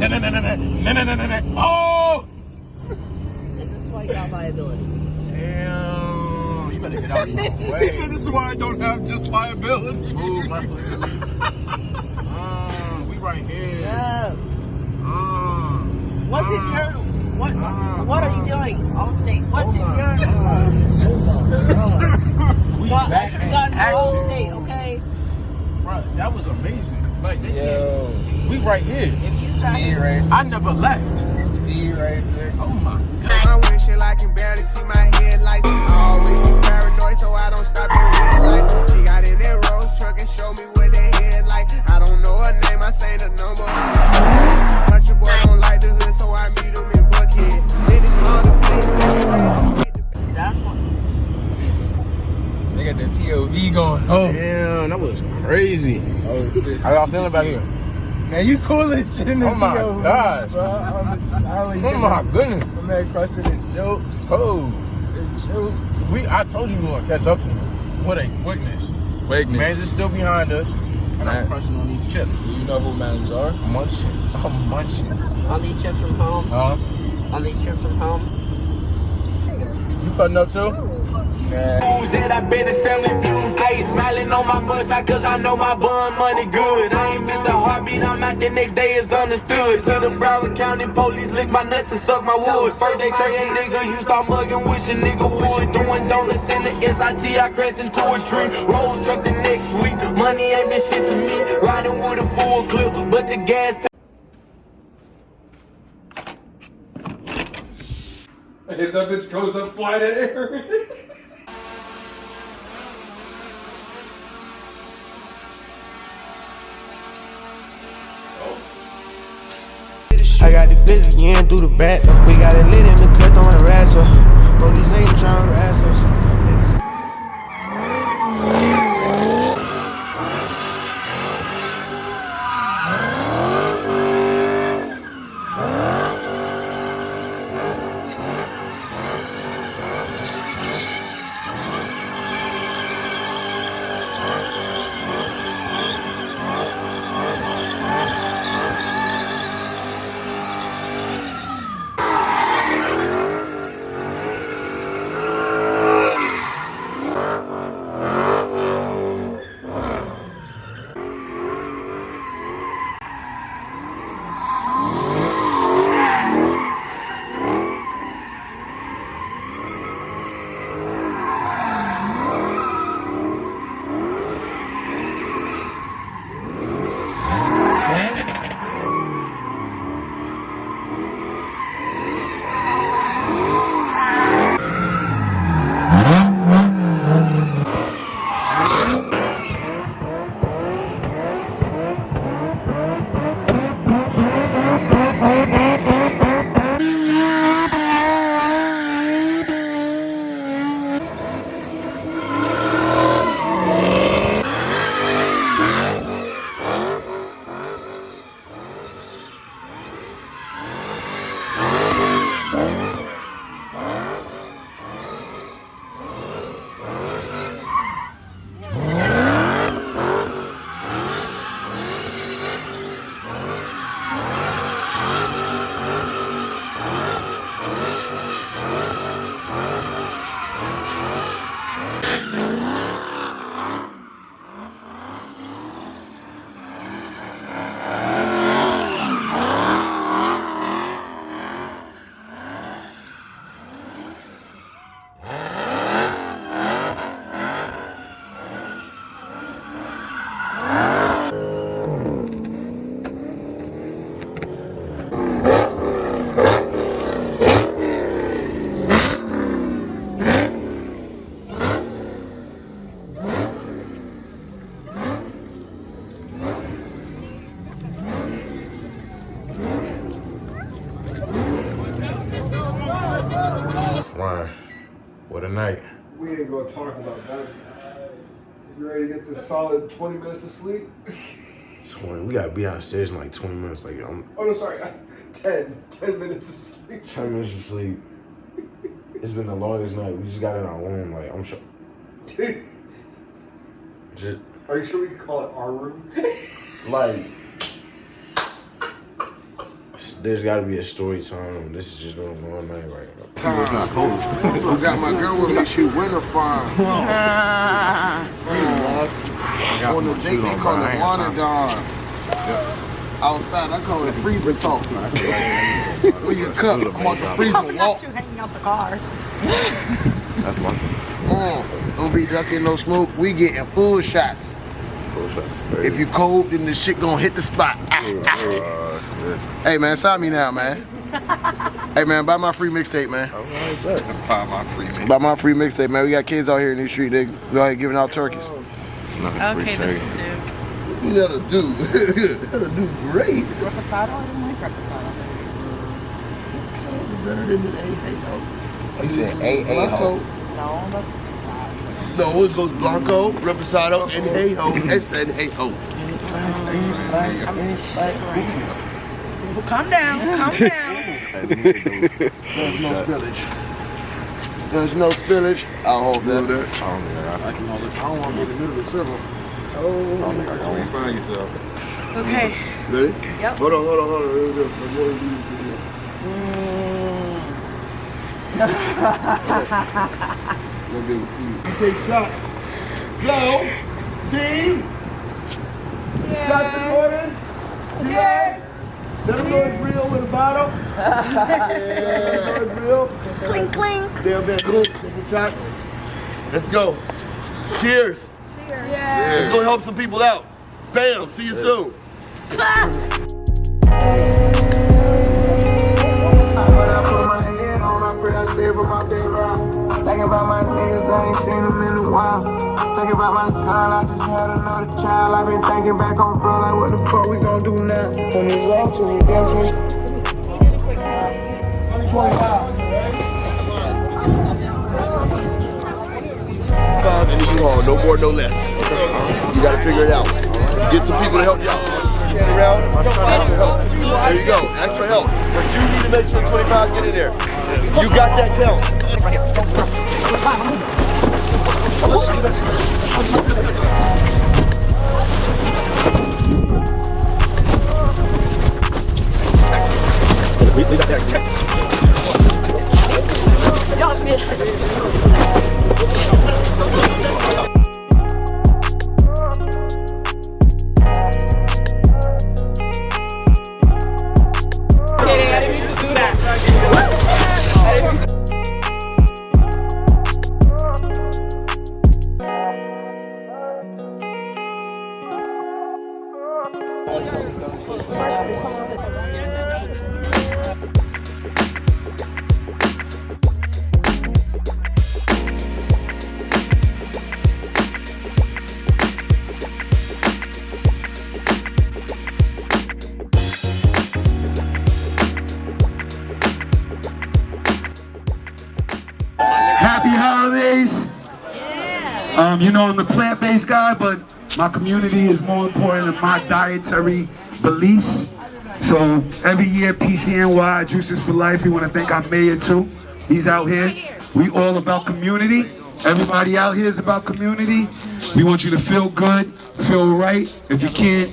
Oh! And this is why you got liability. Damn. You better get out of my way. He said this is why I don't have just liability. Move, my we right here. Yeah. What's in your... What are you doing? Allstate. What's in your... Well, I should have gotten Allstate, okay? Bro, that was amazing. Like, Yo. we right here. If you Speed racer. I never left. Speed racer. Oh my god. I'm wishing I can barely see my headlights. I always be paranoid, so I don't stop at red lights. She got in that Rolls truck and showed me what they head like. I don't know her name, I say the number. Country boy don't like the hood, so I meet him in Buckhead. Then it's all the places. That's what... They got that POV going. Oh. Damn, that was crazy. Oh, shit. How y'all feeling back here? Man, you cool as shit in the Oh my POV, gosh. bro. I'm telling you. Oh my goodness. My man crushing the jokes. Oh. The jokes. I told you we were gonna catch up to this. What a quickness. Man's is still behind us. And I'm crushing on these chips. Do you know who mans are? I'm munching. On these trips from home? Huh? On these trips from home? You cutting up too? Nah. Said I bet his family feud. I ain't smiling on my mugshot cause I know my bun money good. I ain't miss a heartbeat, I'm out the next day, it's understood. To the Broward County police lick my nuts and suck my wood. First they tray a nigga, you start mugging, wish a nigga would. Doing donuts in the SIT, I crashed into a tree. Rolls truck the next week, money ain't been shit to me. Riding with a full clip, but the gas If that bitch goes up, fly that air. I got the glizzy, yeah, through the back. We got it lit in the cut, throwing rats up. Police ain't trying to harass us. Ryan, what a night. We ain't gonna talk about that. You ready to get this solid 20 minutes of sleep? 20. We gotta be downstairs in like 20 minutes. Like, Oh no, sorry. 10 minutes of sleep. 10 minutes of sleep. It's been the longest night. We just got in our room. Like, I'm sure. Just Are you sure we can call it our room? like, there's got to be a story time. This is just what I'm going on right now. I got my girl with me. She winter farm. On the date they call it Wanadon. Outside I call it freezer talk. With your cup, I'm on the freezer walk. You hanging out the car. That's my don't be ducking no smoke. We getting full shots. If you cold, then the shit gonna hit the spot. Hey man, sign me now, man. Hey man, buy my free mixtape, man. Buy my free mixtape, man. We got kids out here in these streets. They go ahead giving out turkeys. Okay, this will do. You gotta do. You gotta do great. Reposado? I don't like reposado. Sounds better than an A-ho. You said A-ho. No, that's... No, it goes Blanco, Reposado, and Hey-ho. And Hey-ho. Calm down, calm down. There's no spillage. There's no spillage. I'll hold that. I don't want to be in the middle of the circle. Oh, you find yourself. Okay. Ready? Yep. Hold on. Here we go. Let me see. You take shots. So, team. Cheers. Shots recorded. Cheers. Let them know it's real with a bottle. Let them know it's real. Clink, clink. Damn, man. Clink. Take the shots. Let's go. Cheers. Cheers. Let's go help some people out. Bam. See you soon. Thinking about my niggas, I ain't seen them in a while. Thinking about my son, I just had another child. I've been thinking back on bro, like what the fuck we gon' do now? On this road to redemption. 25. And you all, no more, no less. You gotta figure it out. Get some people to help you out. Ask for help. There you go. Ask for help. But you need to make sure 25 get in there. You got that count. Happy holidays. You know, I'm the plant-based guy, but my community is more important than my dietary beliefs. So every year, PCNY, Juices for Life, we want to thank our mayor too. He's out here. We all about community. Everybody out here is about community. We want you to feel good, feel right. If you can't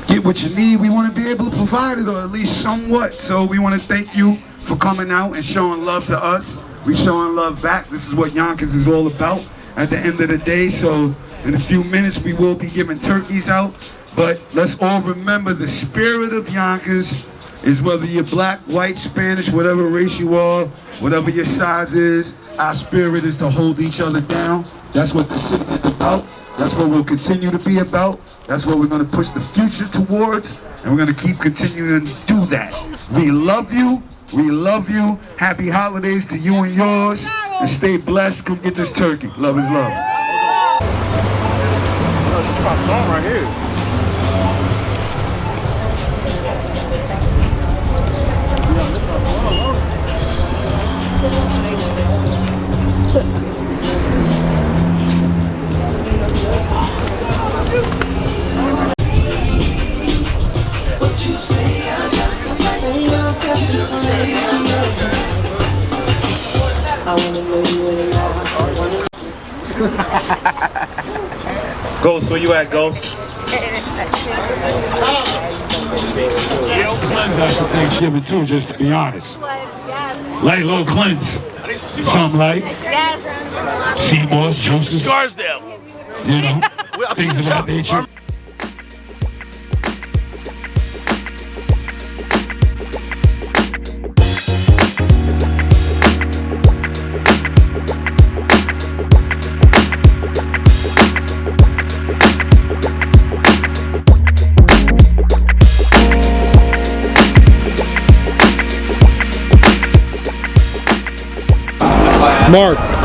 get what you need, we want to be able to provide it, or at least somewhat. So we want to thank you for coming out and showing love to us. We showing love back. This is what Yonkers is all about at the end of the day. So in a few minutes we will be giving turkeys out, but let's all remember the spirit of Yonkers is whether you're black, white, Spanish, whatever race you are, whatever your size is, our spirit is to hold each other down. That's what the city is about. That's what we'll continue to be about. That's what we're going to push the future towards, and we're going to keep continuing to do that. We love you. We love you. Happy holidays to you and yours. And stay blessed. Come get this turkey. Love is love. This is my song right here. What you say, I'm just a man. You say I'm just a man. I wanna know you anymore. Ghost, where you at, Ghost? That's for Thanksgiving too, just to be honest. Like little cleanse. Something like Seymour's, juices. Scarsdale. You know, things of that nature. Mark.